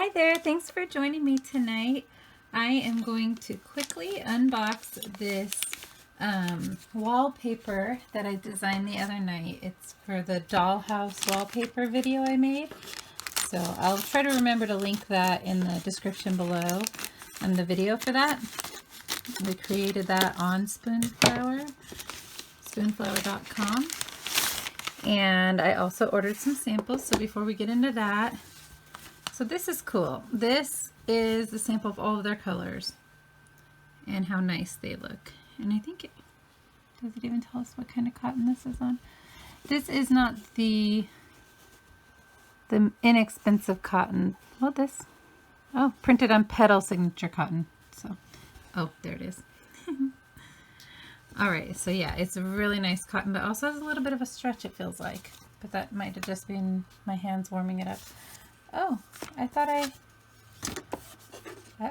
Hi there, thanks for joining me tonight. I am going to quickly unbox this wallpaper that I designed the other night. It's for the dollhouse wallpaper video I made. So I'll try to remember to link that in the description below and the video for that. We created that on Spoonflower, spoonflower.com. And I also ordered some samples, so before we get into that, so this is cool. This is the sample of all of their colors and how nice they look. And I think does it even tell us what kind of cotton this is on? This is not the inexpensive cotton. Well, printed on petal signature cotton. So, oh, there it is. All right, so yeah, it's a really nice cotton, but also has a little bit of a stretch, it feels like. But that might have just been my hands warming it up. Oh, I thought I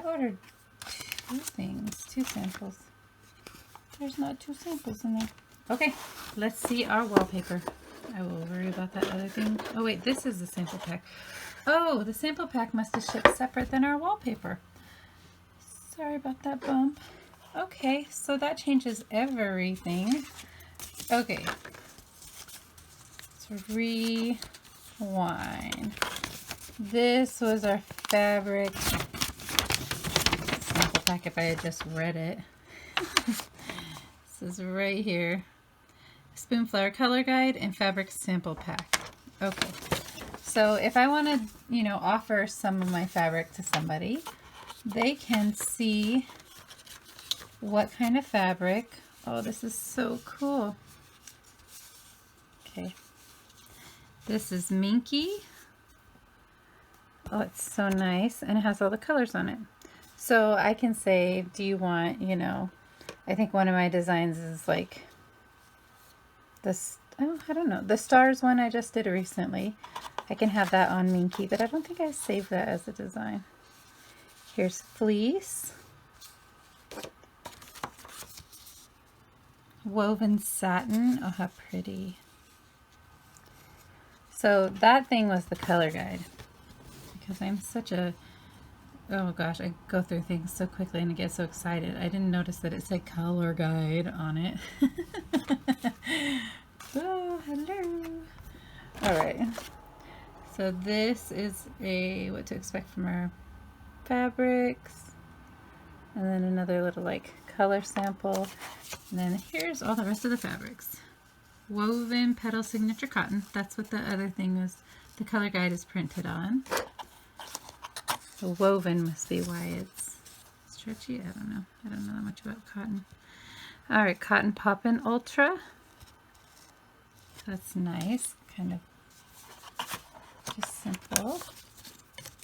ordered two samples. There's not two samples in there. Okay, let's see our wallpaper. I will worry about that other thing. Oh wait, this is the sample pack. Oh, the sample pack must have shipped separate than our wallpaper. Sorry about that bump. Okay, so that changes everything. Okay, let's rewind. This was our fabric sample pack if I had just read it. This is right here. Spoonflower color guide and fabric sample pack. Okay, so if I want to, offer some of my fabric to somebody, they can see what kind of fabric. Oh, this is so cool. Okay, this is minky. Oh, it's so nice, and it has all the colors on it. So I can say, do you want, I think one of my designs is like this, I don't know, the stars one I just did recently. I can have that on minky, but I don't think I saved that as a design. Here's fleece. Woven satin. Oh, how pretty. So that thing was the color guide. Because I'm such a, oh gosh, I go through things so quickly and I get so excited. I didn't notice that it said color guide on it. Oh, hello. All right. So this is what to expect from our fabrics. And then another little color sample. And then here's all the rest of the fabrics. Woven petal signature cotton. That's what the other thing was. The color guide is printed on. The woven must be why it's stretchy. I don't know. I don't know that much about cotton. All right, Cotton Poppin' Ultra. That's nice. Kind of just simple.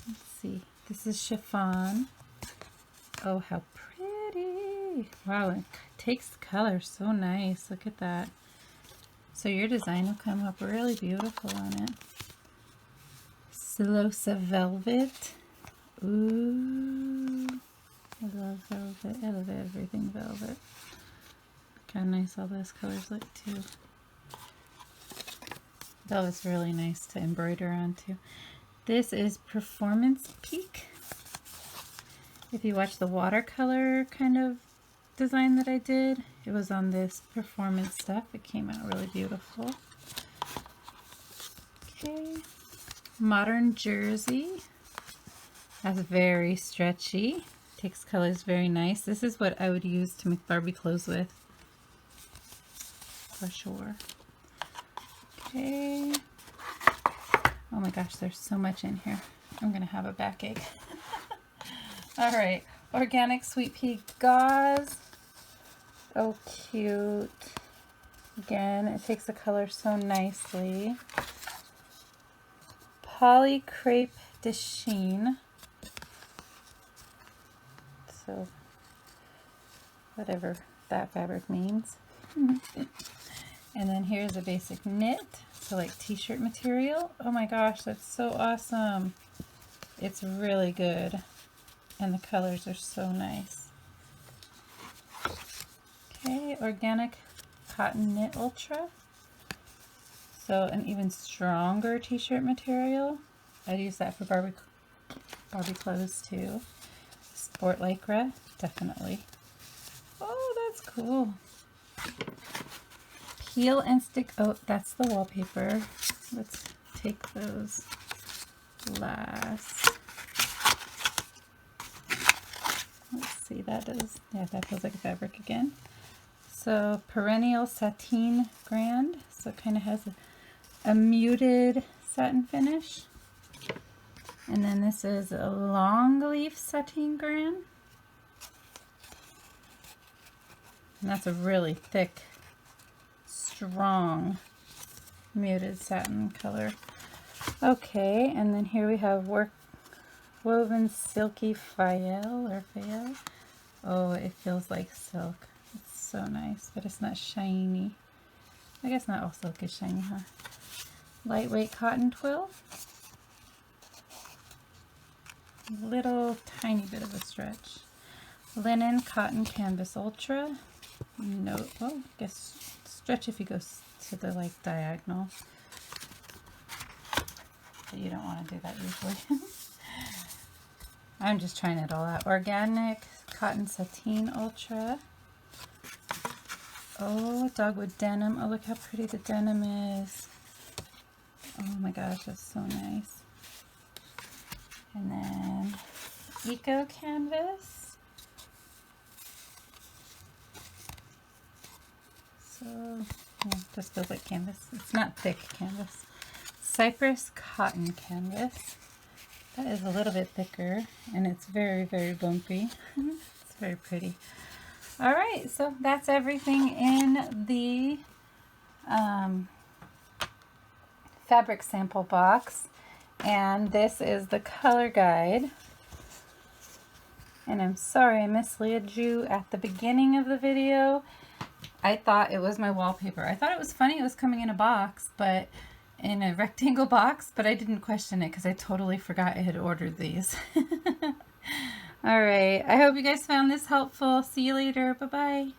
Let's see. This is chiffon. Oh, how pretty. Wow, it takes the color so nice. Look at that. So your design will come up really beautiful on it. Silosa velvet. Ooh, I love velvet. I love everything velvet. Look how nice all those colors look too. Velvet's really nice to embroider onto. This is Performance Peak. If you watch the watercolor kind of design that I did, it was on this performance stuff. It came out really beautiful. Okay, Modern Jersey. That's very stretchy. Takes colors very nice. This is what I would use to make Barbie clothes with, for sure. Okay. Oh my gosh, there's so much in here. I'm gonna have a backache. All right, organic sweet pea gauze. Oh, cute. Again, it takes the color so nicely. Poly crepe de chine. So, whatever that fabric means. And then here's a basic knit, so like t-shirt material. Oh my gosh, that's so awesome. It's really good. And the colors are so nice. Okay, organic cotton knit ultra. So an even stronger t-shirt material. I'd use that for Barbie clothes too. Sport Lycra, definitely. Oh, that's cool. Peel and stick. Oh, that's the wallpaper. Let's take those last. Let's see, that is, yeah, that feels like a fabric again. So Perennial Sateen Grand. So it kind of has a muted satin finish. And then this is a long leaf sateen grand. And that's a really thick, strong, muted satin color. Okay, and then here we have woven silky faille. Oh, it feels like silk. It's so nice, but it's not shiny. I guess not all silk is shiny, huh? Lightweight cotton twill. Little tiny bit of a stretch. Linen cotton canvas ultra. No, well, I guess stretch if you go to the like diagonal. But you don't want to do that usually. I'm just trying it all out. Organic cotton sateen ultra. Oh, dogwood denim. Oh, look how pretty the denim is. Oh my gosh, that's so nice. And then Eco Canvas. So, yeah, just feels like canvas. It's not thick canvas. Cypress Cotton Canvas. That is a little bit thicker, and it's very, very bumpy. It's very pretty. All right, so that's everything in the fabric sample box. And this is the color guide. And I'm sorry I misled you at the beginning of the video. I thought it was my wallpaper. I thought it was funny it was coming in a box, but in a rectangle box, but I didn't question it because I totally forgot I had ordered these. All right, I hope you guys found this helpful. See you later. Bye-bye.